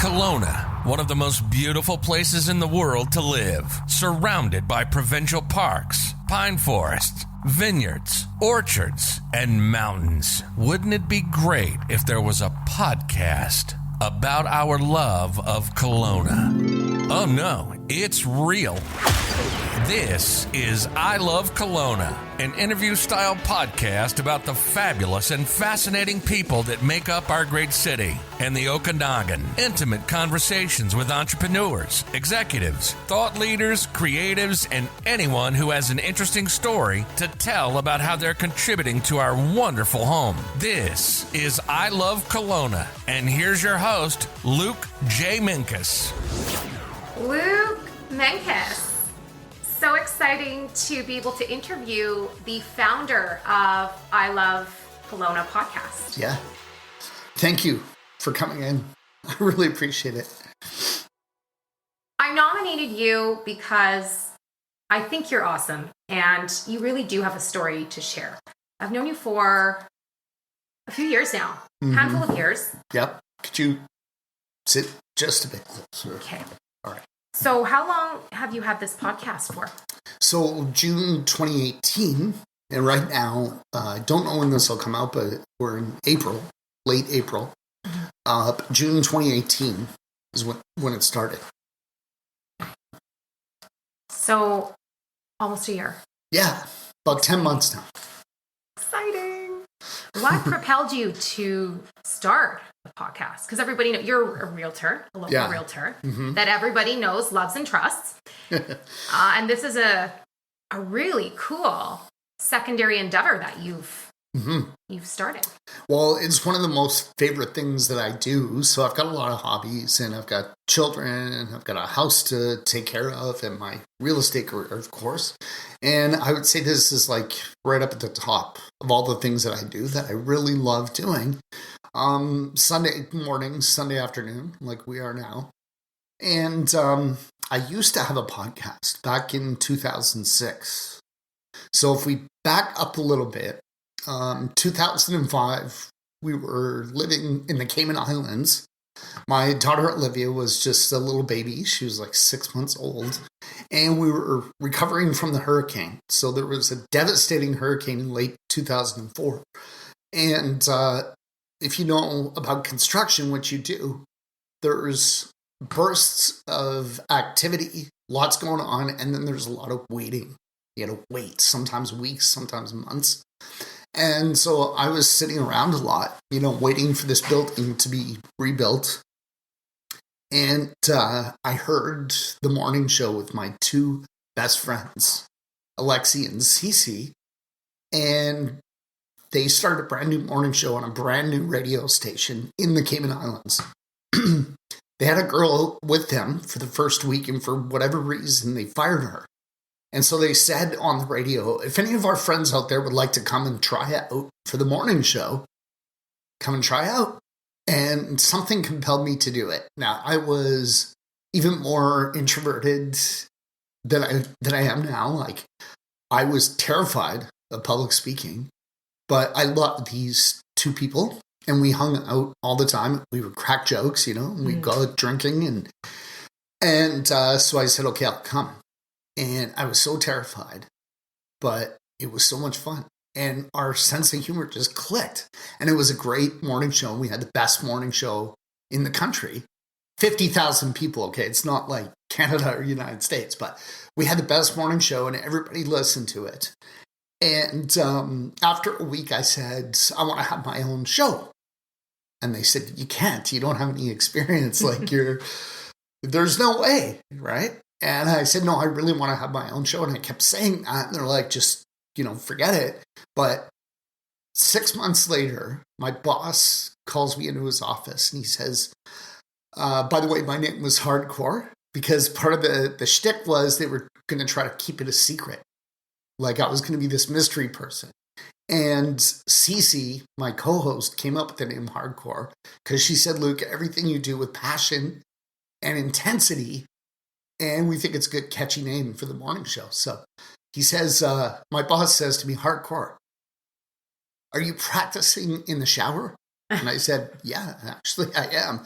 Kelowna, one of the most beautiful places in the world to live, surrounded by provincial parks, pine forests, vineyards, orchards, and mountains. Wouldn't it be great if there was a podcast about our love of Kelowna? Oh no, it's real. This is I Love Kelowna, an interview-style podcast about the fabulous and fascinating people that make up our great city and the Okanagan. Intimate conversations with entrepreneurs, executives, thought leaders, creatives, and anyone who has an interesting story to tell about how they're contributing to our wonderful home. This is I Love Kelowna, and here's your host, Luke J. Menkes. Luke Menkes. So exciting to be able to interview the founder of I Love Kelowna podcast. Yeah. Thank you for coming in. I really appreciate it. I nominated you because I think you're awesome and you really do have a story to share. I've known you for a few years now, handful of years. Yep. Could you sit just a bit closer? Okay. All right. So how long have you had this podcast for? So June 2018, and right now, I don't know when this will come out, but we're in April, late April. June 2018 is when it started. So almost a year. Yeah, about 10 months now. Exciting. What propelled you to start a podcast? Because everybody knows you're a realtor, a local realtor that everybody knows, loves, and trusts. And this is a really cool secondary endeavor that you've started. Well, it's one of the most favorite things that I do. So I've got a lot of hobbies, and I've got children, and I've got a house to take care of, and my real estate career, of course. And I would say this is like right up at the top of all the things that I do that I really love doing. Sunday morning, Sunday afternoon, like we are now. And I used to have a podcast back in 2006. So if we back up a little bit, 2005, we were living in the Cayman Islands. My daughter Olivia was just a little baby. She was like 6 months old. And we were recovering from the hurricane. So there was a devastating hurricane in late 2004. And if you know about construction, which you do, there's bursts of activity, lots going on, and then there's a lot of waiting. You had to wait, sometimes weeks, sometimes months. And so I was sitting around a lot, waiting for this building to be rebuilt. And I heard the morning show with my two best friends, Alexi and Cece, and they started a brand new morning show on a brand new radio station in the Cayman Islands. They had a girl with them for the first week, and for whatever reason, they fired her. And so they said on the radio, if any of our friends out there would like to come and try out for the morning show, come and try out. And something compelled me to do it. Now, I was even more introverted than I am now. Like, I was terrified of public speaking, but I loved these two people, and we hung out all the time. We would crack jokes, and we'd go out drinking, and so I said, okay, I'll come. And I was so terrified, but it was so much fun. And our sense of humor just clicked. And it was a great morning show. We had the best morning show in the country. 50,000 people, okay? It's not like Canada or United States, but we had the best morning show and everybody listened to it. And after a week, I said, I want to have my own show. And they said, you can't. You don't have any experience. Like, there's no way, right? And I said, no, I really want to have my own show. And I kept saying that. And they're like, just, forget it. But 6 months later, my boss calls me into his office and he says, by the way, my name was Hardcore, because part of the shtick was they were going to try to keep it a secret. Like, I was going to be this mystery person. And Cece, my co-host, came up with the name Hardcore because she said, Luke, everything you do with passion and intensity, and we think it's a good, catchy name for the morning show. So he says, my boss says to me, Hardcore, are you practicing in the shower? And I said, yeah, actually I am.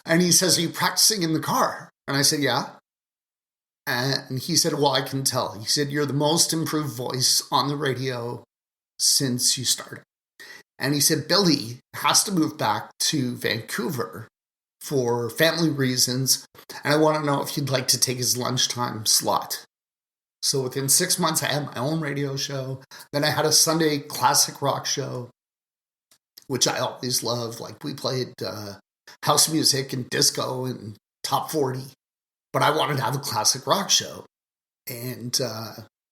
And he says, are you practicing in the car? And I said, yeah. And he said, well, I can tell. He said, you're the most improved voice on the radio since you started. And he said, Billy has to move back to Vancouver for family reasons. And I want to know if you'd like to take his lunchtime slot. So within 6 months, I had my own radio show. Then I had a Sunday classic rock show, which I always loved. Like we played house music and disco and top 40. But I wanted to have a classic rock show. And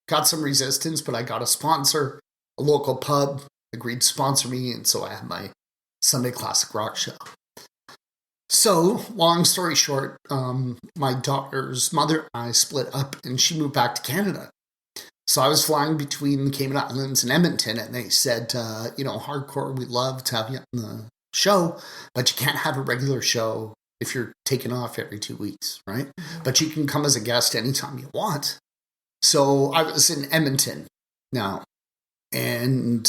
got some resistance, but I got a sponsor, a local pub, agreed to sponsor me. And so I had my Sunday classic rock show. So, long story short, my daughter's mother and I split up and she moved back to Canada. So I was flying between the Cayman Islands and Edmonton, and they said, hardcore, we'd love to have you on the show, but you can't have a regular show if you're taking off every 2 weeks, right? Mm-hmm. But you can come as a guest anytime you want. So I was in Edmonton now, and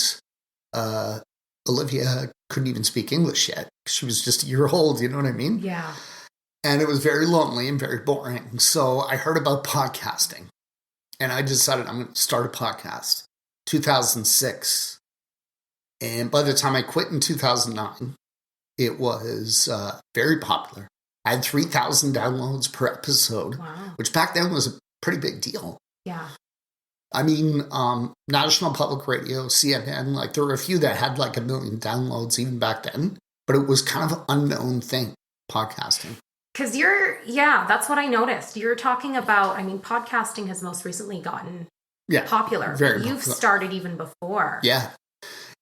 Olivia couldn't even speak English yet. She was just a year old, you know what I mean? Yeah. And it was very lonely and very boring. So I heard about podcasting, and I decided I'm going to start a podcast. 2006. And by the time I quit in 2009, it was very popular. I had 3,000 downloads per episode, wow, which back then was a pretty big deal. Yeah. I mean, National Public Radio, CNN, like there were a few that had like 1 million downloads even back then, but it was kind of an unknown thing, podcasting. Because that's what I noticed. You're talking about, podcasting has most recently gotten popular. Very You've popular. started even before. Yeah.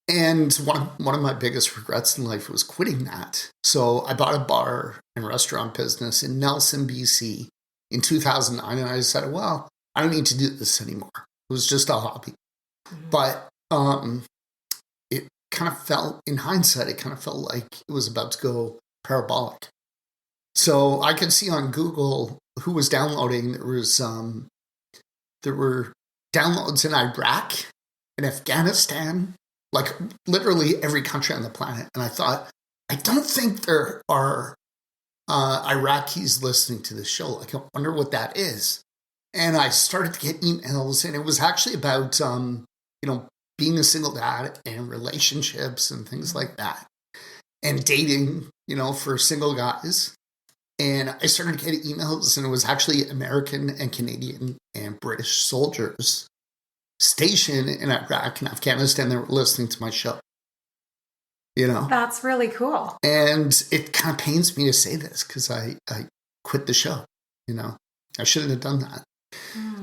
And one of my biggest regrets in life was quitting that. So I bought a bar and restaurant business in Nelson, BC in 2009. And I decided, well, I don't need to do this anymore. It was just a hobby. Mm-hmm. But it kind of felt, in hindsight, it kind of felt like it was about to go parabolic. So I could see on Google who was downloading. There were downloads in Iraq, in Afghanistan, like literally every country on the planet. And I thought, I don't think there are Iraqis listening to this show. Like, I wonder what that is. And I started to get emails, and it was actually about, being a single dad and relationships and things like that, and dating, for single guys. And I started getting emails, and it was actually American and Canadian and British soldiers stationed in Iraq and Afghanistan that were listening to my show. That's really cool. And it kind of pains me to say this because I quit the show. I shouldn't have done that.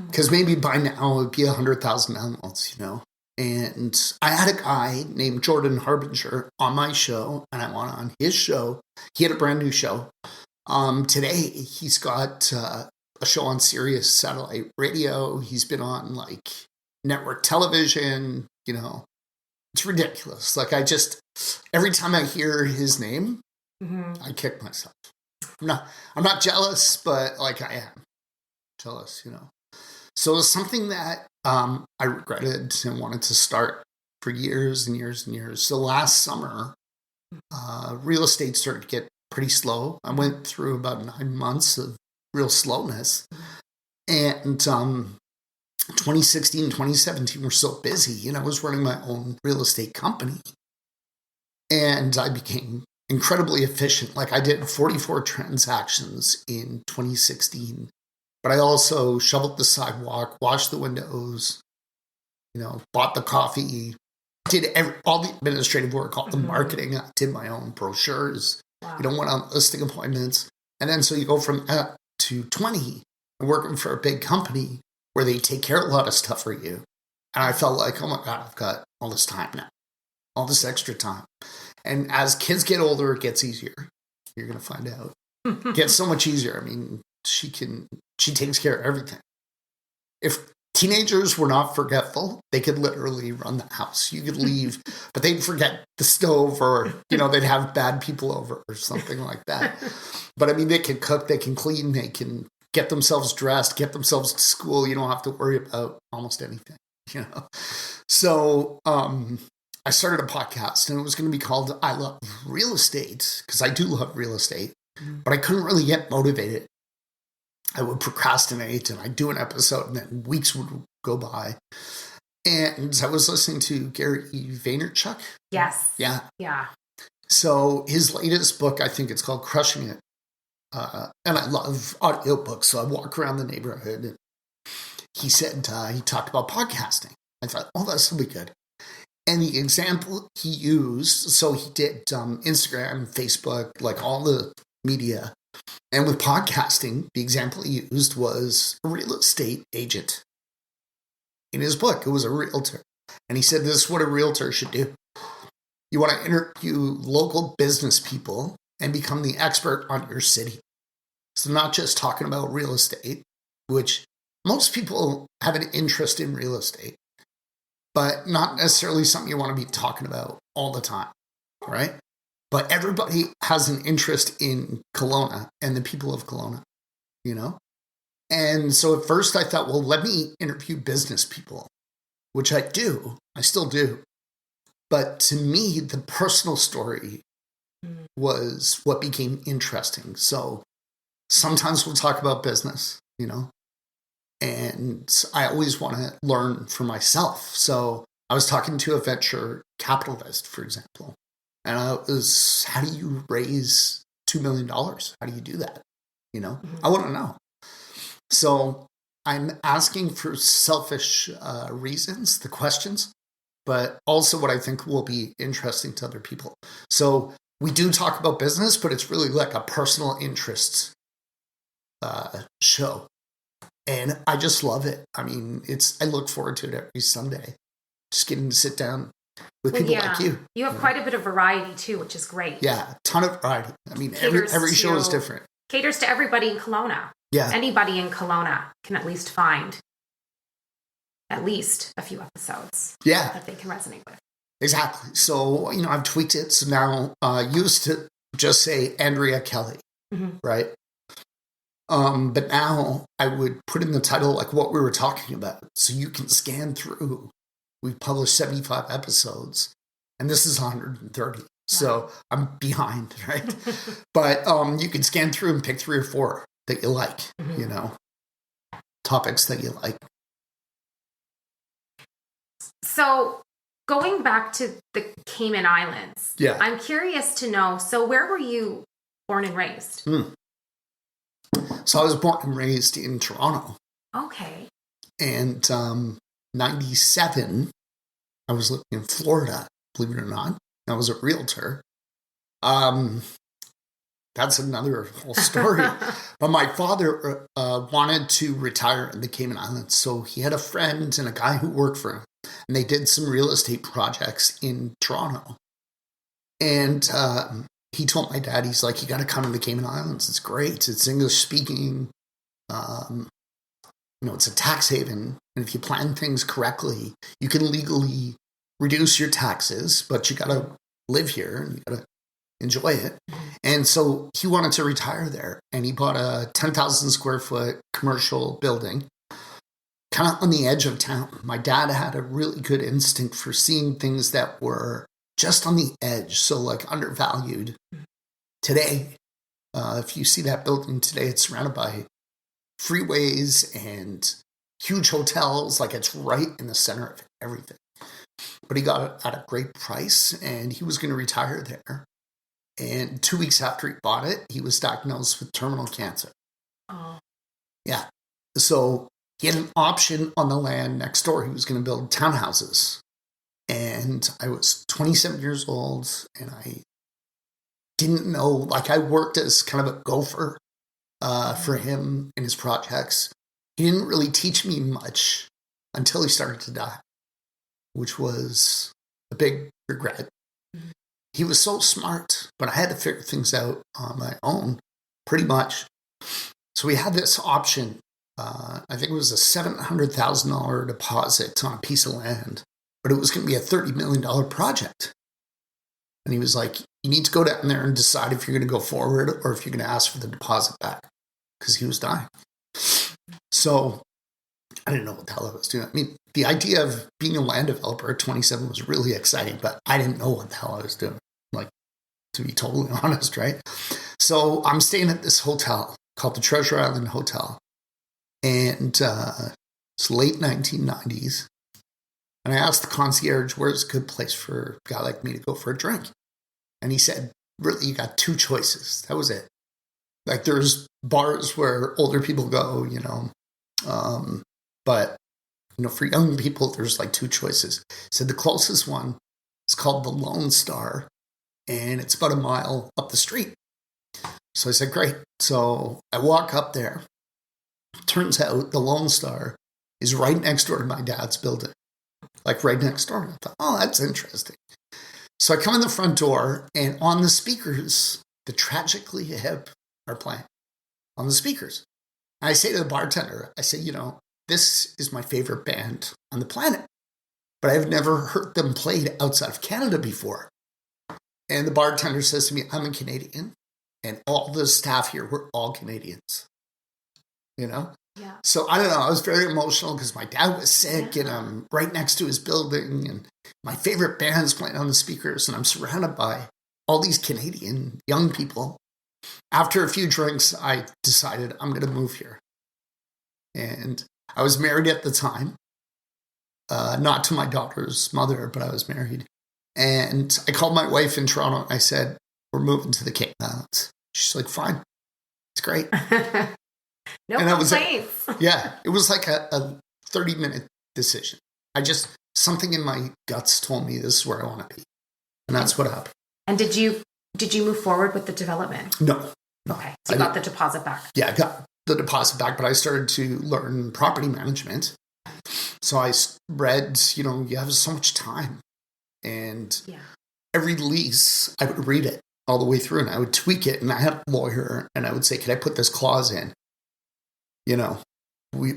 Because maybe by now it would be 100,000 downloads, And I had a guy named Jordan Harbinger on my show, and I went on his show. He had a brand new show. Today, he's got a show on Sirius satellite radio. He's been on network television. It's ridiculous. Every time I hear his name, I kick myself. I'm not jealous, but I am jealous, So it was something that I regretted and wanted to start for years and years and years. So last summer, real estate started to get pretty slow. I went through about 9 months of real slowness. And 2016, 2017 were so busy. I was running my own real estate company. And I became incredibly efficient. I did 44 transactions in 2016. But I also shoveled the sidewalk, washed the windows, bought the coffee, did all the administrative work, all the marketing. I did my own brochures, went on listing appointments. And then so you go from that to 20 and working for a big company where they take care of a lot of stuff for you. And I felt like, oh my God, I've got all this time now, all this extra time. And as kids get older, it gets easier. You're going to find out. It gets so much easier. She takes care of everything. If teenagers were not forgetful, they could literally run the house. You could leave, but they'd forget the stove, or, they'd have bad people over or something like that. But they can cook, they can clean, they can get themselves dressed, get themselves to school. You don't have to worry about almost anything, So I started a podcast, and it was going to be called I Love Real Estate, because I do love real estate. but I couldn't really get motivated. I would procrastinate and I'd do an episode and then weeks would go by. And I was listening to Gary Vaynerchuk. Yes. Yeah. Yeah. So his latest book, I think it's called Crushing It. And I love audiobooks, so I walk around the neighborhood. And he said, he talked about podcasting. I thought, oh, that's going to be good. And the example he used, so he did Instagram, Facebook, like all the media. And with podcasting, the example he used was a real estate agent. In his book, it was a realtor. And he said, this is what a realtor should do. You want to interview local business people and become the expert on your city. So not just talking about real estate, which most people have an interest in real estate, but not necessarily something you want to be talking about all the time, right? But everybody has an interest in Kelowna and the people of Kelowna, you know? And so at first I thought, well, let me interview business people, which I do. I still do. But to me, the personal story was what became interesting. So sometimes we'll talk about business, you know, and I always want to learn for myself. So I was talking to a venture capitalist, for example, and I was, how do you raise $2 million? How do you do that? You know, I want to know. So I'm asking for selfish reasons, the questions, but also what I think will be interesting to other people. So we do talk about business, but it's really like a personal interest show. And I just love it. I mean, I look forward to it every Sunday. Just getting to sit down with people like you. You have quite a bit of variety too, which is great. Yeah, a ton of variety. I mean, every show is different. Caters to everybody in Kelowna. Yeah. Anybody in Kelowna can at least find at least a few episodes that they can resonate with. Exactly. So, you know, I've tweaked it. So now I used to just say Andrea Kelly, right? But now I would put in the title like what we were talking about. So you can scan through. We've published 75 episodes, and this is 130. Wow. So I'm behind, right? But you can scan through and pick 3 or 4 that you like, you know, topics that you like. So going back to the Cayman Islands, I'm curious to know, so where were you born and raised? So I was born and raised in Toronto. Okay. And 97, I was living in Florida, believe it or not. I was a realtor. That's another whole story. But my father wanted to retire in the Cayman Islands. So he had a friend and a guy who worked for him. And they did some real estate projects in Toronto. And he told my dad, he's like, you got to come to the Cayman Islands. It's great. It's English speaking. You know, it's a tax haven. And if you plan things correctly, you can legally reduce your taxes, but you got to live here and you got to enjoy it. And so he wanted to retire there. And he bought a 10,000 square foot commercial building kind of on the edge of town. My dad had a really good instinct for seeing things that were just on the edge, so like undervalued. Today, if you see that building today, it's surrounded by freeways and huge hotels, like it's right in the center of everything. But he got it at a great price, and he was going to retire there. And 2 weeks after he bought it, he was diagnosed with terminal cancer. Oh. Yeah. So he had an option on the land next door. He was going to build townhouses. And I was 27 years old, and I didn't know, like I worked as kind of a gopher for him in his projects. He didn't really teach me much until he started to die, which was a big regret. Mm-hmm. He was so smart, but I had to figure things out on my own, pretty much. So we had this option. I think it was a $700,000 deposit on a piece of land, but it was going to be a $30 million project. And he was like, you need to go down there and decide if you're going to go forward or if you're going to ask for the deposit back, because he was dying. So I didn't know what the hell I was doing. I mean, the idea of being a land developer at 27 was really exciting, but I didn't know what the hell I was doing, like, to be totally honest, right? So I'm staying at this hotel called the Treasure Island Hotel. And it's late 1990s. And I asked the concierge, where's a good place for a guy like me to go for a drink? And he said, really, you got two choices. That was it. Like, there's bars where older people go, you know. But, you know, for young people, there's like two choices. He said the closest one is called the Lone Star. And it's about a mile up the street. So I said, great. So I walk up there. Turns out the Lone Star is right next door to my dad's building. Like right next door. And I thought, oh, that's interesting. So I come in the front door, and on the speakers, the Tragically Hip are playing on the speakers. And I say to the bartender, I say, you know, this is my favorite band on the planet, but I've never heard them played outside of Canada before. And the bartender says to me, I'm a Canadian, and all the staff here, we're all Canadians. You know? Yeah. So I don't know. I was very emotional because my dad was sick and I'm right next to his building and my favorite band's playing on the speakers and I'm surrounded by all these Canadian young people. After a few drinks, I decided I'm going to move here. And I was married at the time, not to my daughter's mother, but I was married. And I called my wife in Toronto and I said, we're moving to the Cape Islands. She's like, fine. It's great. No and complaints. It was like a 30-minute decision. Something in my guts told me this is where I want to be. And that's what happened. And did you move forward with the development? No. Okay. So you got the deposit back. Yeah, I got the deposit back, but I started to learn property management. So I read, you know, you have so much time. And every lease, I would read it all the way through and I would tweak it. And I had a lawyer and I would say, can I put this clause in? You know, we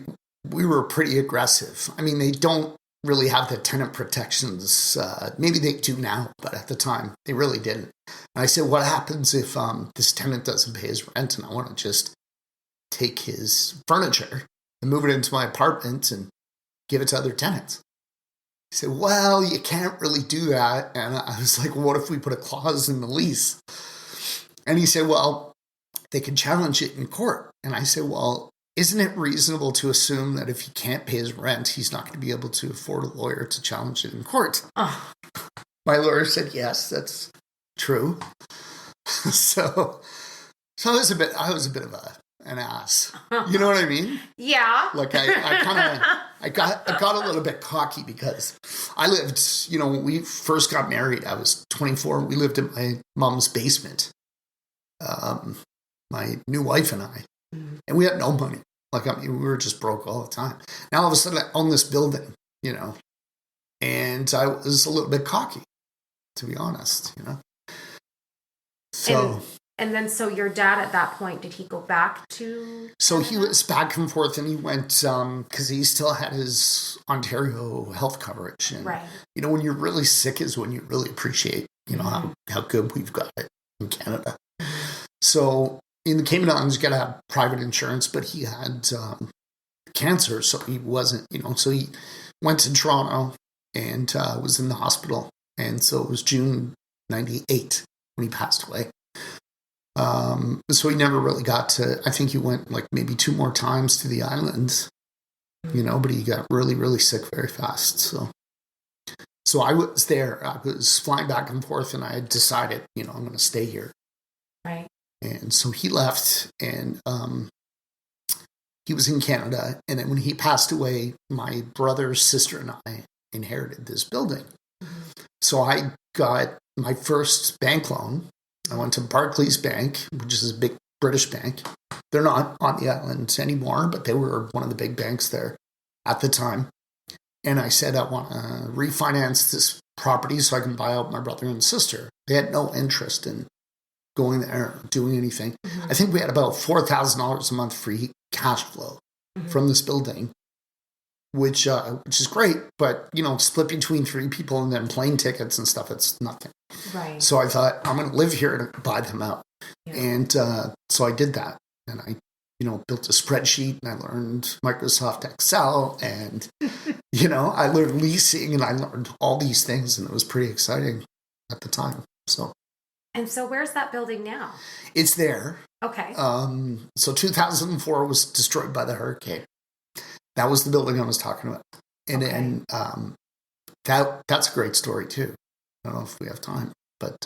were pretty aggressive. I mean, they don't really have the tenant protections. Maybe they do now, but at the time, they really didn't. And I said, what happens if this tenant doesn't pay his rent and I want to just take his furniture and move it into my apartment and give it to other tenants? He said, well, you can't really do that. And I was like, what if we put a clause in the lease? And he said, well, they can challenge it in court. And I said, well, isn't it reasonable to assume that if he can't pay his rent, he's not going to be able to afford a lawyer to challenge it in court? Oh. My lawyer said, yes, that's true. So I was a bit of an ass. You know what I mean? Yeah. Like I got a little bit cocky because I lived, you know, when we first got married, I was 24. We lived in my mom's basement. My new wife and I, and we had no money. Like, I mean, we were just broke all the time. Now, all of a sudden, I own this building, you know, and I was a little bit cocky, to be honest, you know. So, and then, so your dad at that point, did he go back to? So he was back and forth, and he went because he still had his Ontario health coverage, and you know, when you're really sick is when you really appreciate, you know, how good we've got it in Canada. So in the Cayman Islands, you got to have private insurance, but he had cancer, so he wasn't, you know, so he went to Toronto and was in the hospital. And so it was June 98 when he passed away. So he never really got to, I think he went like maybe 2 more times to the islands, you know, but he got really, really sick very fast. So I was there. I was flying back and forth and I had decided, you know, I'm going to stay here. Right. And so he left and he was in Canada. And then when he passed away, my brother, sister, and I inherited this building. So I got my first bank loan. I went to Barclays Bank, which is a big British bank. They're not on the island anymore, but they were one of the big banks there at the time. And I said, I want to refinance this property so I can buy out my brother and sister. They had no interest in going there, doing anything. I think we had about $4,000 a month free cash flow from this building, which is great. But, you know, split between 3 people and then plane tickets and stuff, it's nothing. Right. So I thought, I'm going to live here and buy them out. Yeah. And so I did that. And I, you know, built a spreadsheet and I learned Microsoft Excel and, you know, I learned leasing and I learned all these things and it was pretty exciting at the time. So And so where's that building now? It's there. Okay. So 2004 was destroyed by the hurricane. That was the building I was talking about. And that's a great story too. I don't know if we have time, but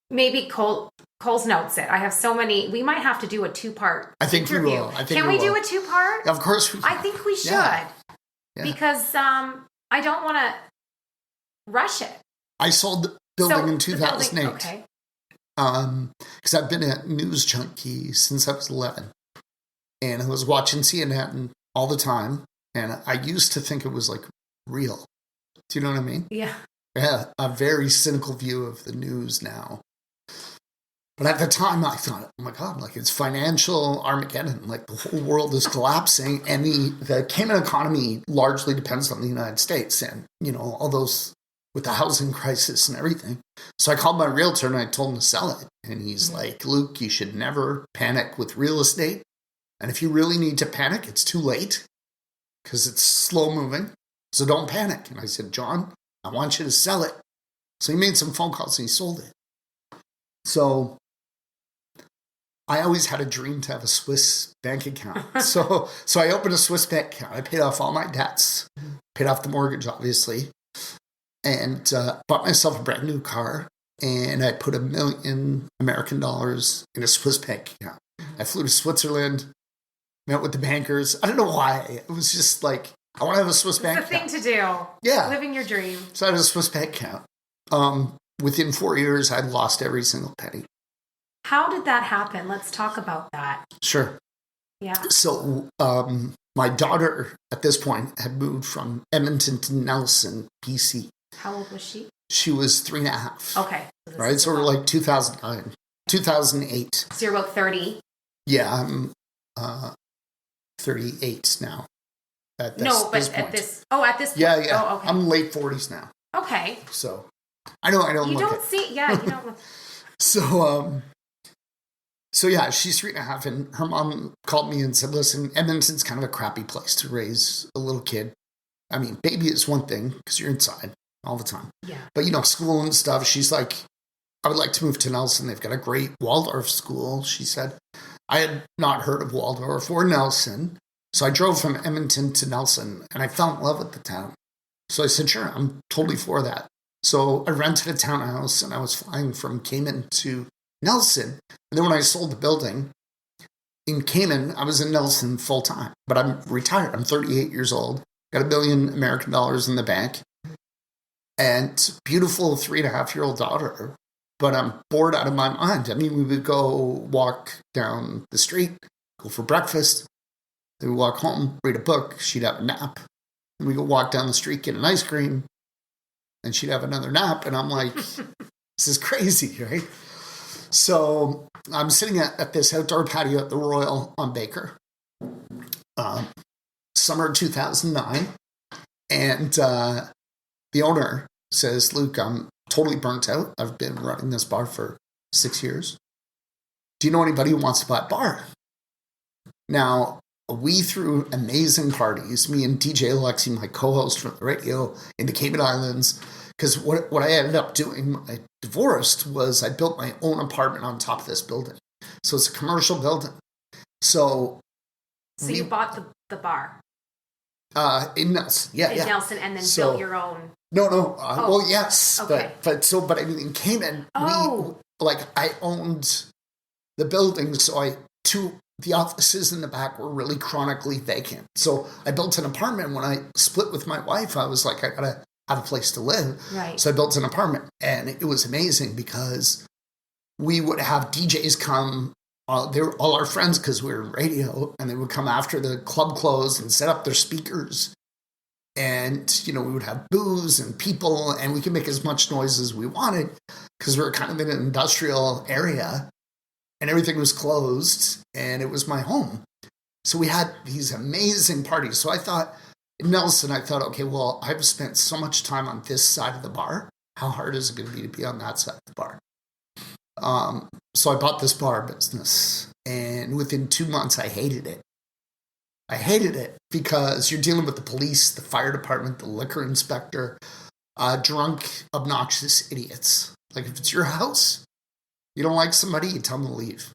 maybe Cole's notes it. I have so many. We might have to do a 2-part interview. We will. Can we do a 2-part? Of course we can. I think we should. Yeah. Because I don't want to rush it. I sold the building in 2008. Okay. Because I've been a news junkie since I was 11. And I was watching CNN all the time. And I used to think it was like real. Do you know what I mean? Yeah. I have a very cynical view of the news now. But at the time, I thought, oh my God, like it's financial Armageddon. Like the whole world is collapsing. And the Cayman economy largely depends on the United States. And, all those with the housing crisis and everything. So I called my realtor and I told him to sell it. And he's like, Luke, you should never panic with real estate. And if you really need to panic, it's too late because it's slow moving. So don't panic. And I said, John, I want you to sell it. So he made some phone calls and he sold it. So I always had a dream to have a Swiss bank account. So I opened a Swiss bank account. I paid off all my debts, paid off the mortgage, obviously, and bought myself a brand new car. And I put $1 million American dollars in a Swiss bank account. I flew to Switzerland, met with the bankers. I don't know why. It was just like, I want to have a Swiss bank account. It's the thing to do. Yeah. Living your dream. So I had a Swiss bank account. Within 4 years, I'd lost every single penny. How did that happen? Let's talk about that. Sure. Yeah. So my daughter, at this point, had moved from Edmonton to Nelson, BC. How old was she? She was 3.5. Okay. Right? So we're like 2009, 2008. So you're about 30? Yeah, I'm 38 now. At this point. At this point. Yeah. Oh, okay. I'm late 40s now. Okay. So I don't you look don't see, yeah, you don't look. So yeah, she's 3.5, and her mom called me and said, listen, Edmonton's kind of a crappy place to raise a little kid. I mean, baby is one thing because you're inside all the time. Yeah. But, school and stuff, she's like, I would like to move to Nelson. They've got a great Waldorf school, she said. I had not heard of Waldorf or Nelson. So I drove from Edmonton to Nelson, and I fell in love with the town. So I said, sure, I'm totally for that. So I rented a townhouse, and I was flying from Cayman to Nelson. And then when I sold the building in Cayman, I was in Nelson full time. But I'm retired. I'm 38 years old. Got $1 million American dollars in the bank. And beautiful 3.5-year-old daughter. But I'm bored out of my mind. I mean, we would go walk down the street, go for breakfast. Then we'd walk home, read a book. She'd have a nap. And we go walk down the street, get an ice cream. And she'd have another nap. And I'm like, this is crazy, right? So I'm sitting at this outdoor patio at the Royal on Baker, summer 2009. And the owner says, Luke, I'm totally burnt out. I've been running this bar for 6 years. Do you know anybody who wants to buy a bar? Now, we threw amazing parties, me and DJ Alexi, my co-host from the radio in the Cayman Islands. Because what I ended up doing when I divorced was I built my own apartment on top of this building. So it's a commercial building. So you bought the bar? In Nelson. Yeah, in Nelson, and then built your own? No. Well, yes. Okay. But I mean, in Cayman, I owned the building. So the offices in the back were really chronically vacant. So I built an apartment. When I split with my wife, I was like, I got to have a place to live. Right. So I built an apartment, and it was amazing because we would have DJs come. They were all our friends because we were in radio, and they would come after the club closed and set up their speakers. And, we would have booze and people, and we could make as much noise as we wanted because we were kind of in an industrial area, and everything was closed, and it was my home. So we had these amazing parties. So I thought, in Nelson, okay, well, I've spent so much time on this side of the bar. How hard is it going to be on that side of the bar? So I bought this bar business, and within 2 months, I hated it. I hated it because you're dealing with the police, the fire department, the liquor inspector, drunk, obnoxious idiots. Like if it's your house, You don't like somebody, you tell them to leave.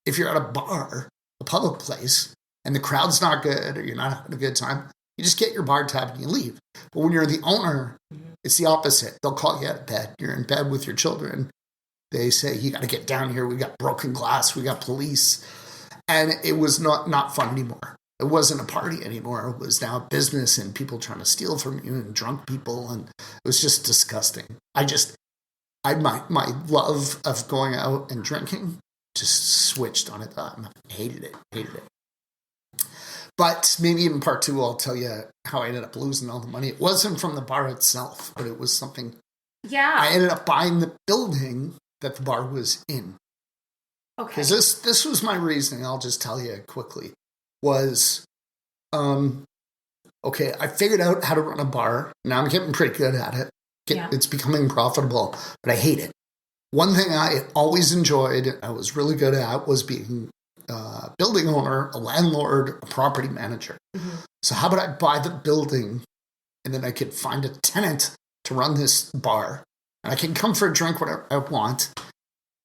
If you're at a bar, a public place, and the crowd's not good or you're not having a good time, you just get your bar tab and you leave. But when you're the owner, it's the opposite. They'll call you out of bed. You're in bed with your children. They say, you got to get down here. We got broken glass. We got police. And it was not fun anymore. It wasn't a party anymore. It was now a business and people trying to steal from you and drunk people. And it was just disgusting. My love of going out and drinking just switched on it. I hated it. But maybe in part 2, I'll tell you how I ended up losing all the money. It wasn't from the bar itself, but it was something. Yeah. I ended up buying the building that the bar was in. Okay. Because this was my reasoning, I'll just tell you quickly, was, okay, I figured out how to run a bar. Now I'm getting pretty good at it. It's becoming profitable, but I hate it. One thing I always enjoyed, I was really good at, was being a building owner, a landlord, a property manager. Mm-hmm. So how about I buy the building and then I could find a tenant to run this bar and I can come for a drink whenever I want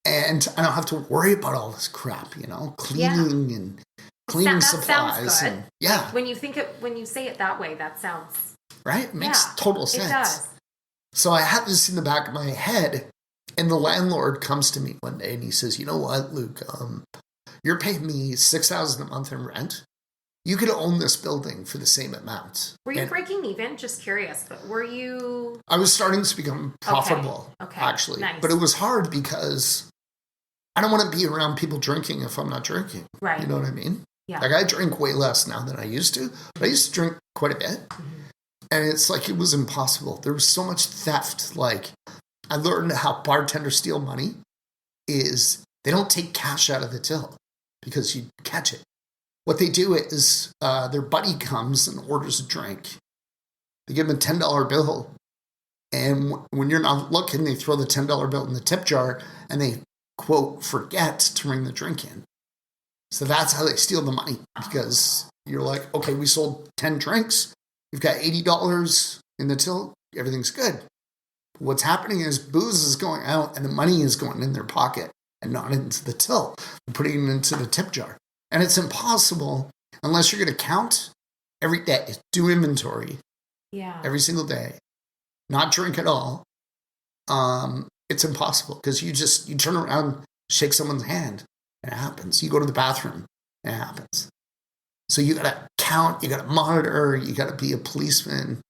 and I don't have to worry about all this crap, cleaning and cleaning supplies. Sounds good. And, when you say it that way, that sounds right. It makes total sense. It does. So I had this in the back of my head, and the landlord comes to me one day and he says, "You know what, Luke? You're paying me $6,000 a month in rent. You could own this building for the same amount." Were you breaking even? Just curious, but were you? I was starting to become profitable, actually. Nice. But it was hard because I don't want to be around people drinking if I'm not drinking. Right. You know what I mean? Yeah. Like I drink way less now than I used to, but I used to drink quite a bit. Mm-hmm. And it's like it was impossible. There was so much theft. Like I learned how bartenders steal money is they don't take cash out of the till because you catch it. What they do is their buddy comes and orders a drink. They give him a $10 bill. And when you're not looking, they throw the $10 bill in the tip jar and they, quote, forget to ring the drink in. So that's how they steal the money because you're like, okay, we sold 10 drinks. We've got $80 in the till. Everything's good. What's happening is booze is going out and the money is going in their pocket and not into the till. They're putting it into the tip jar. And it's impossible unless you're going to count every day, do inventory every single day, not drink at all. It's impossible because you turn around, shake someone's hand, and it happens. You go to the bathroom, and it happens. So you got to count, you got to monitor, you got to be a policeman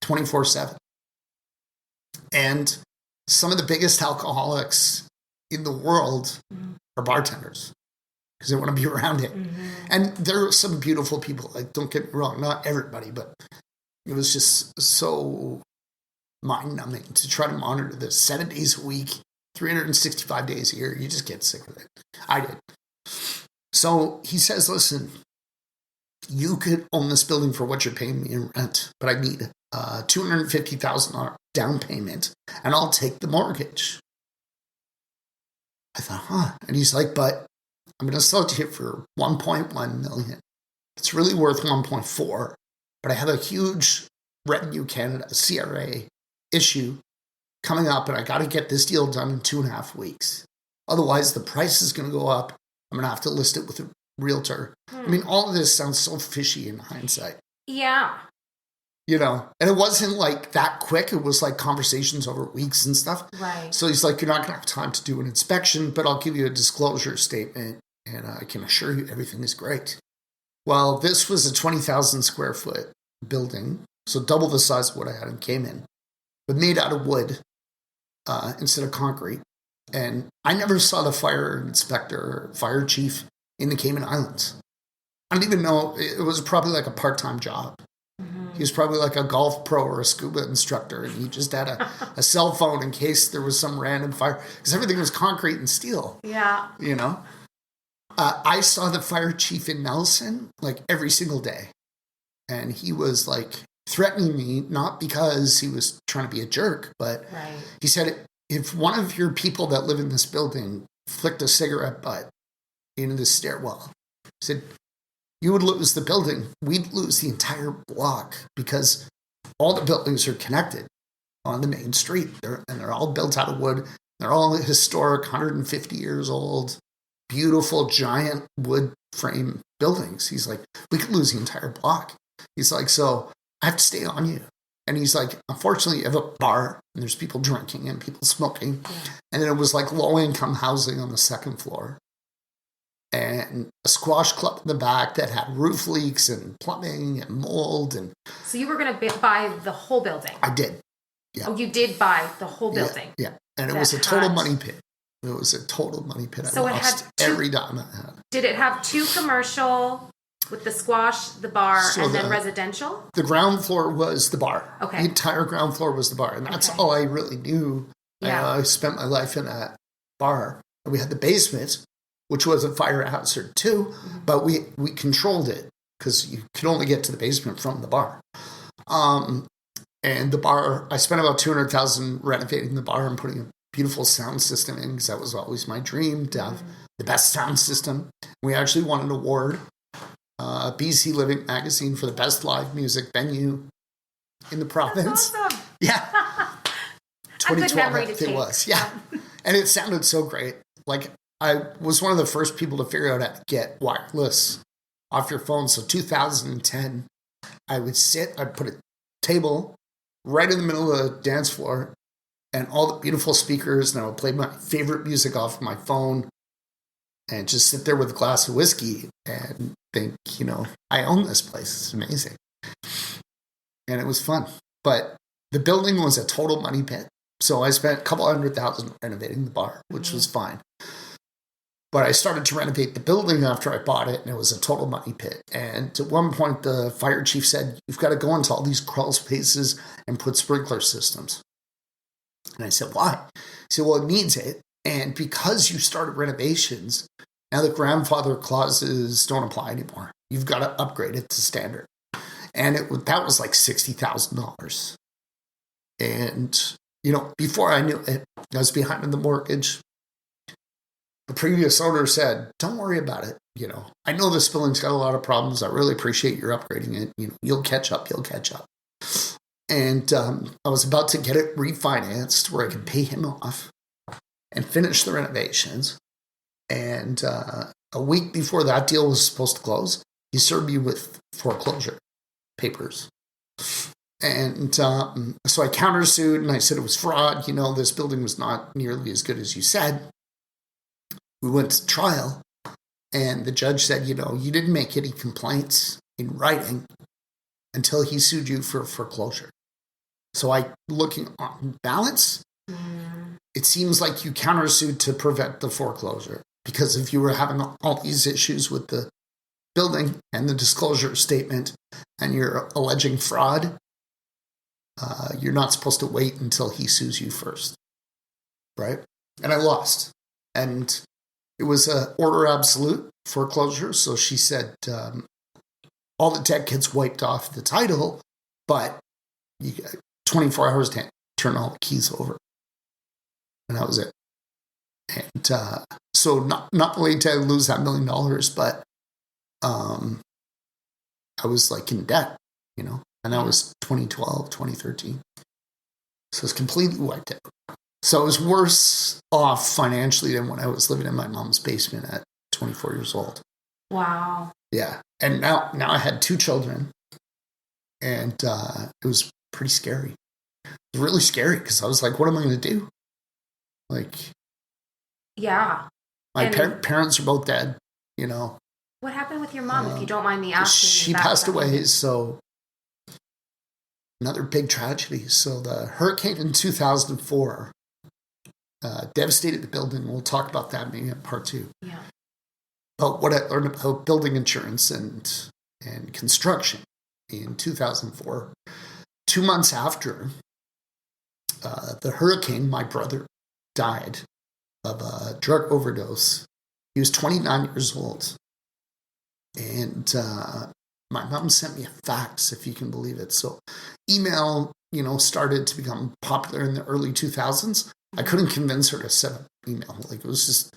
24/7. And some of the biggest alcoholics in the world are bartenders because they want to be around it. Mm-hmm. And there are some beautiful people, like don't get me wrong, not everybody, but it was just so mind-numbing to try to monitor this 7 days a week, 365 days a year. You just get sick of it. I did. So he says, listen, you could own this building for what you're paying me in rent, but I need $250,000 down payment, and I'll take the mortgage. I thought, And he's like, but I'm going to sell it to you for $1.1 million. It's really worth 1.4, but I have a huge Revenue Canada, CRA issue coming up, and I got to get this deal done in 2.5 weeks. Otherwise, the price is going to go up. I'm going to have to list it with a realtor. I mean, all of this sounds so fishy in hindsight. Yeah. And it wasn't like that quick. It was like conversations over weeks and stuff. Right. So he's like, you're not going to have time to do an inspection, but I'll give you a disclosure statement and I can assure you everything is great. Well, this was a 20,000 square foot building, so double the size of what I had in Cayman, but made out of wood instead of concrete. And I never saw the fire inspector or fire chief in the Cayman Islands. I don't even know. It was probably like a part-time job. Mm-hmm. He was probably like a golf pro or a scuba instructor, and he just had a cell phone in case there was some random fire, because everything was concrete and steel. Yeah. I saw the fire chief in Nelson like every single day, and he was like threatening me, not because he was trying to be a jerk, but he said, if one of your people that live in this building flicked a cigarette butt into the stairwell, he said, you would lose the building. We'd lose the entire block because all the buildings are connected on the main street. They're all built out of wood. They're all historic, 150 years old, beautiful, giant wood frame buildings. He's like, we could lose the entire block. He's like, so I have to stay on you. And he's like, unfortunately, you have a bar and there's people drinking and people smoking. Yeah. And then it was like low-income housing on the second floor. And a squash club in the back that had roof leaks and plumbing and mold. And so you were going to buy the whole building? I did. Yeah. Oh, you did buy the whole building? Yeah. And it was a total money pit. It was a total money pit. So I lost every dime I had. Did it have 2 commercial with the squash, the bar, and then residential? The ground floor was the bar. Okay. The entire ground floor was the bar. And that's all I really knew. Yeah. I spent my life in that bar. And we had the basement, which was a fire hazard too, but we controlled it because you could only get to the basement from the bar. And the bar, I spent about $200,000 renovating the bar and putting a beautiful sound system in because that was always my dream to have the best sound system. We actually won an award, BC Living Magazine, for the best live music venue in the province. That's awesome. Yeah. 2012, I think it was. Yeah. And it sounded so great. Like, I was one of the first people to figure out how to get wireless off your phone. So 2010, I'd put a table right in the middle of the dance floor and all the beautiful speakers, and I would play my favorite music off my phone and just sit there with a glass of whiskey and think, I own this place. It's amazing. And it was fun. But the building was a total money pit. So I spent a couple $100,000 renovating the bar, which was fine. But I started to renovate the building after I bought it, and it was a total money pit. And at one point, the fire chief said, you've got to go into all these crawl spaces and put sprinkler systems. And I said, why? He said, well, it needs it. And because you started renovations, now the grandfather clauses don't apply anymore. You've got to upgrade it to standard. And that was like $60,000. And, before I knew it, I was behind on the mortgage. The previous owner said, don't worry about it. I know this building's got a lot of problems. I really appreciate your upgrading it. You'll catch up. And I was about to get it refinanced where I could pay him off and finish the renovations. And a week before that deal was supposed to close, he served me with foreclosure papers. And so I countersued and I said it was fraud. This building was not nearly as good as you said. We went to trial, and the judge said, you didn't make any complaints in writing until he sued you for foreclosure. So looking on balance, it seems like you countersued to prevent the foreclosure. Because if you were having all these issues with the building and the disclosure statement, and you're alleging fraud, you're not supposed to wait until he sues you first. Right? And I lost. And it was an order absolute foreclosure. So she said, all the debt gets wiped off the title, but you got 24 hours to turn all the keys over. And that was it. And so not only did I lose that $1 million, but I was like in debt, and that was 2012, 2013. So it's completely wiped out. So I was worse off financially than when I was living in my mom's basement at 24 years old. Wow. Yeah. And now I had 2 children, and it was pretty scary. It was really scary because I was like, what am I going to do? Yeah. My parents are both dead, What happened with your mom, if you don't mind me asking? She passed away, so another big tragedy. So the hurricane in 2004 devastated the building. We'll talk about that maybe in part 2. Yeah. But what I learned about building insurance and construction in 2004, 2 months after the hurricane, my brother died of a drug overdose. He was 29 years old. And my mom sent me a fax, if you can believe it. So email, started to become popular in the early 2000s. I couldn't convince her to set up email. It was just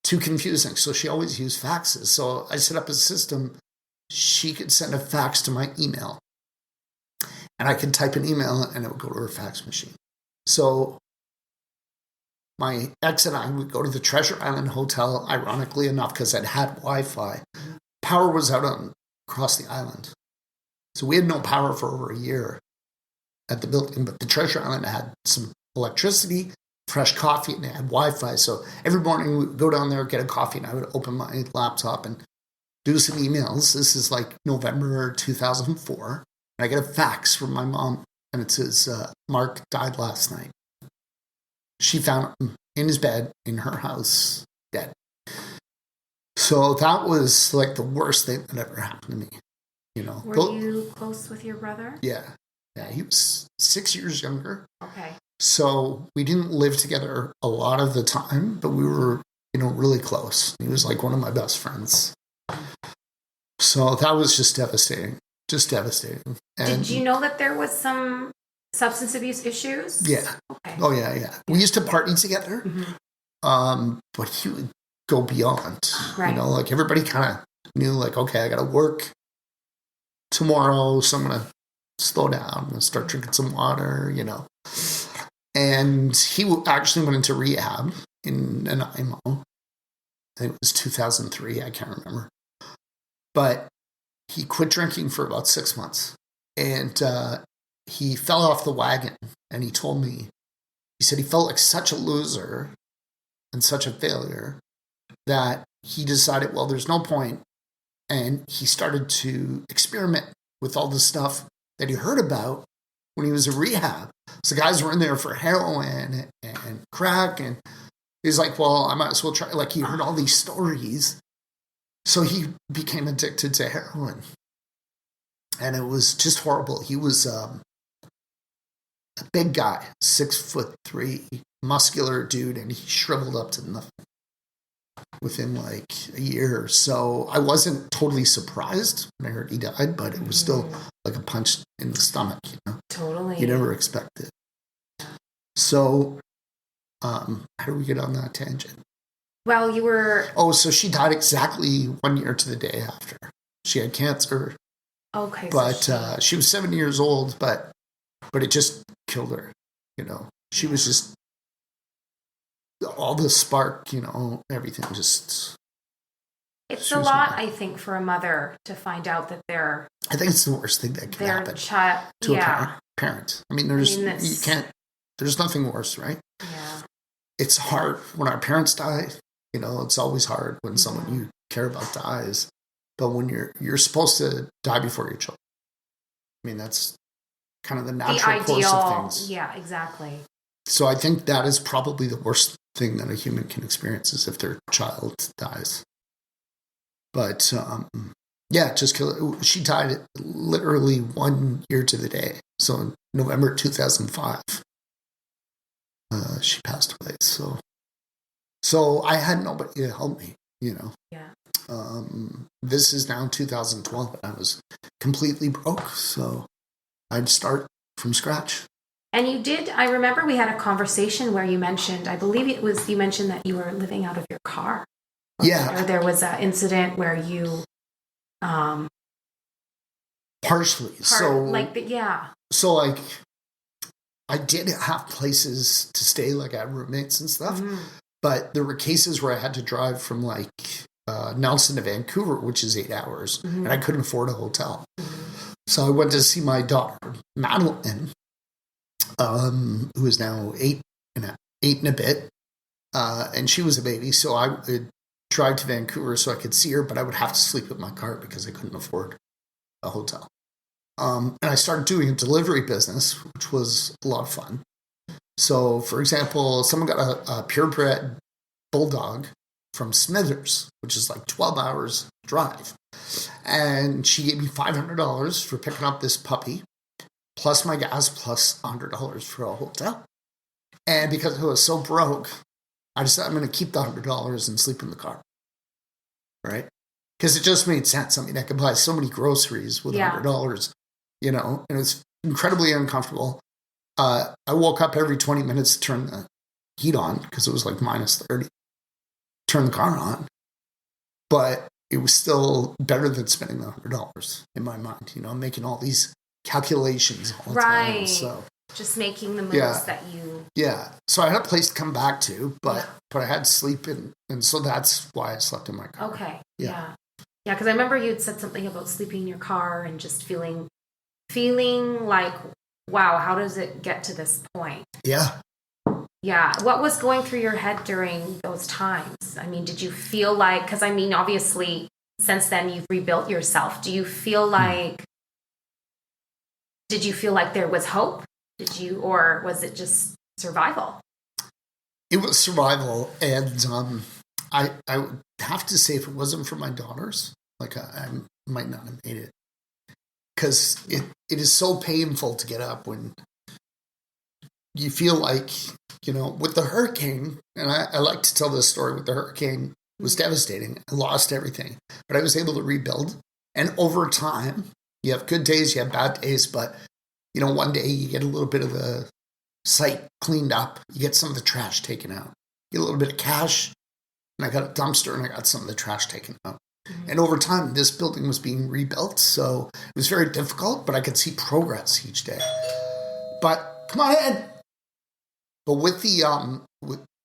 too confusing. So she always used faxes. So I set up a system. She could send a fax to my email. And I could type an email and it would go to her fax machine. So my ex and I would go to the Treasure Island Hotel, ironically enough, because it had Wi-Fi. Power was out across the island. So we had no power for over a year at the building, but the Treasure Island had some electricity, fresh coffee, and they had Wi-Fi. So every morning we would go down there, get a coffee, and I would open my laptop and do some emails. This is like November 2004. And I get a fax from my mom, and it says, Mark died last night. She found him in his bed in her house, dead. So that was like the worst thing that ever happened to me. You know. Were you close with your brother? Yeah. Yeah, he was 6 years younger. Okay. So we didn't live together a lot of the time, but we were, really close. He was like one of my best friends. So that was just devastating. Just devastating. And did you know that there was some substance abuse issues? Yeah. Okay. Oh, yeah. We used to party together, but he would go beyond. Right. Like everybody kind of knew, like, okay, I got to work tomorrow, so I'm going to slow down and start drinking some water, And he actually went into rehab in an IMO. I think it was 2003, I can't remember. But he quit drinking for about 6 months. And he fell off the wagon. And he told me, he said he felt like such a loser and such a failure that he decided, well, there's no point. And he started to experiment with all the stuff that he heard about when he was in rehab. So guys were in there for heroin and crack. And he's like, well, I might as well try. Like he heard all these stories. So he became addicted to heroin. And it was just horrible. He was a big guy, 6'3", muscular dude, and he shriveled up to nothing within like a year. So I wasn't totally surprised when I heard he died, but it was still like a punch in the stomach, Totally. You never expect it. So how do we get on that tangent? Well, you were... Oh, so she died exactly 1 year to the day after. She had cancer. Okay. But she was 7 years old, but it just killed her, She was just... all the spark, everything just... It's a lot, I think, for a mother to find out that their... I think it's the worst thing that can happen to a parent. I mean, you can't... There's nothing worse, right? Yeah. It's hard when our parents die. It's always hard when someone you care about dies. But when you're supposed to die before your children. I mean, that's kind of the natural course of things. Yeah, exactly. So I think that is probably the worst thing that a human can experience is if their child dies. But just kill it. She died literally 1 year to the day. So in November 2005, she passed away. So I had nobody to help me, Yeah. This is now 2012, and I was completely broke. So I'd start from scratch. And you did, I remember we had a conversation where you mentioned, I believe it was, you mentioned that you were living out of your car. Yeah. Or there was an incident where you... Partially. So I did have places to stay, like I had roommates and stuff. But there were cases where I had to drive from like Nelson to Vancouver, which is 8 hours, and I couldn't afford a hotel. So I went to see my daughter, Madeline, who is now eight and a bit, and she was a baby. So I would drive to Vancouver so I could see her, but I would have to sleep in my car because I couldn't afford a hotel. And I started doing a delivery business, which was a lot of fun. So, for example, someone got a purebred bulldog from Smithers, which is like 12 hours drive. And she gave me $500 for picking up this puppy, plus my gas, plus $100 for a hotel. And because I was so broke, I decided I'm going to keep the $100 and sleep in the car. Right? Because it just made sense. I mean, I could buy so many groceries with $100, and it's incredibly uncomfortable. I woke up every 20 minutes to turn the heat on because it was like minus 30. Turn the car on. But it was still better than spending the $100 in my mind. I'm making all these calculations all the time. So Just making the most that you... Yeah. So I had a place to come back to, but I had to sleep in, and so that's why I slept in my car. Okay. Yeah. Yeah, because I remember you'd said something about sleeping in your car and just feeling like, wow, how does it get to this point? Yeah. Yeah. What was going through your head during those times? I mean, did you feel like, because I mean, obviously, since then you've rebuilt yourself. Did you feel like there was hope? Or was it just survival? It was survival. And I would have to say, if it wasn't for my daughters, like I might not have made it. Because it is so painful to get up when you feel like, with the hurricane, and I like to tell this story with the hurricane, it was devastating. I lost everything. But I was able to rebuild. And over time, you have good days, you have bad days, but one day you get a little bit of the site cleaned up. You get some of the trash taken out. You get a little bit of cash. And I got a dumpster and I got some of the trash taken out. Mm-hmm. And over time, this building was being rebuilt. So it was very difficult, but I could see progress each day. But come on in. But with the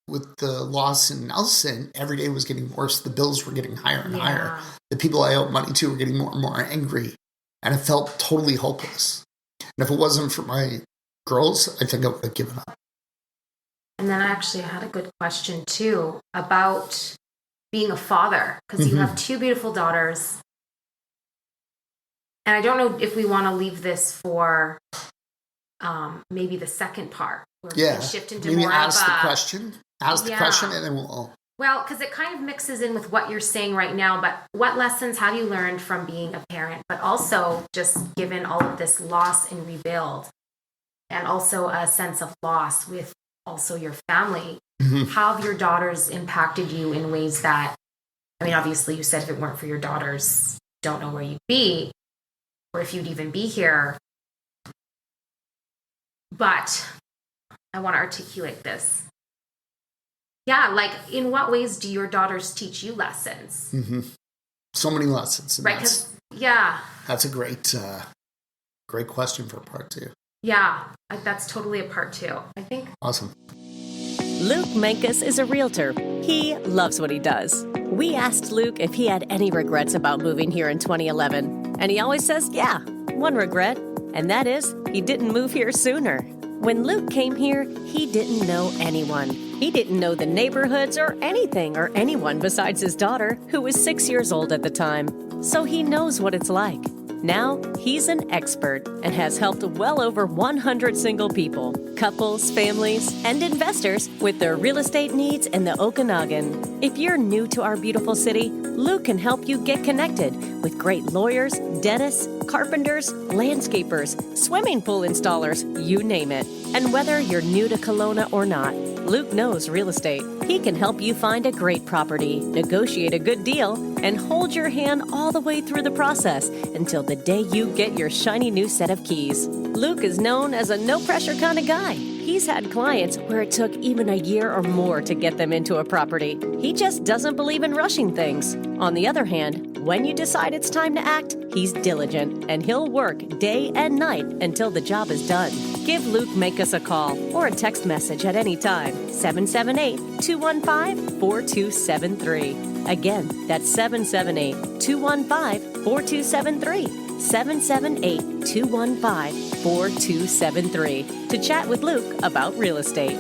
with the loss in Nelson, every day was getting worse. The bills were getting higher and higher. The people I owed money to were getting more and more angry. And I felt totally hopeless. And if it wasn't for my girls, I think I would have given up. And then I had a good question too about being a father, because you have two beautiful daughters. And I don't know if we want to leave this for maybe the second part, where we can shift into maybe more ask of the question. Ask the question, and then we'll... Well, because it kind of mixes in with what you're saying right now, but what lessons have you learned from being a parent, but also just given all of this loss and rebuild, and also a sense of loss with also your family? How have your daughters impacted you in ways that, I mean, obviously you said if it weren't for your daughters, don't know where you'd be, or if you'd even be here. But I want to articulate this. Yeah, like in what ways do your daughters teach you lessons? So many lessons. Right, because, That's a great question for part 2. Yeah, that's totally a part 2, I think. Awesome. Luke Menkes is a realtor. He loves what he does. We asked Luke if he had any regrets about moving here in 2011. And he always says, yeah, one regret. And that is, he didn't move here sooner. When Luke came here, he didn't know anyone. He didn't know the neighborhoods or anything or anyone besides his daughter, who was 6 years old at the time. So he knows what it's like. Now, he's an expert and has helped well over 100 single people, couples, families, and investors with their real estate needs in the Okanagan. If you're new to our beautiful city, Luke can help you get connected with great lawyers, dentists, carpenters, landscapers, swimming pool installers, you name it. And whether you're new to Kelowna or not, Luke knows real estate. He can help you find a great property, negotiate a good deal, and hold your hand all the way through the process until the day you get your shiny new set of keys. Luke is known as a no-pressure kind of guy. He's had clients where it took even a year or more to get them into a property. He just doesn't believe in rushing things. On the other hand, when you decide it's time to act, he's diligent and he'll work day and night until the job is done. Give Luke Menkes a call or a text message at any time. 778-215-4273. Again, that's 778-215-4273. 778-215-4273 to chat with Luke about real estate.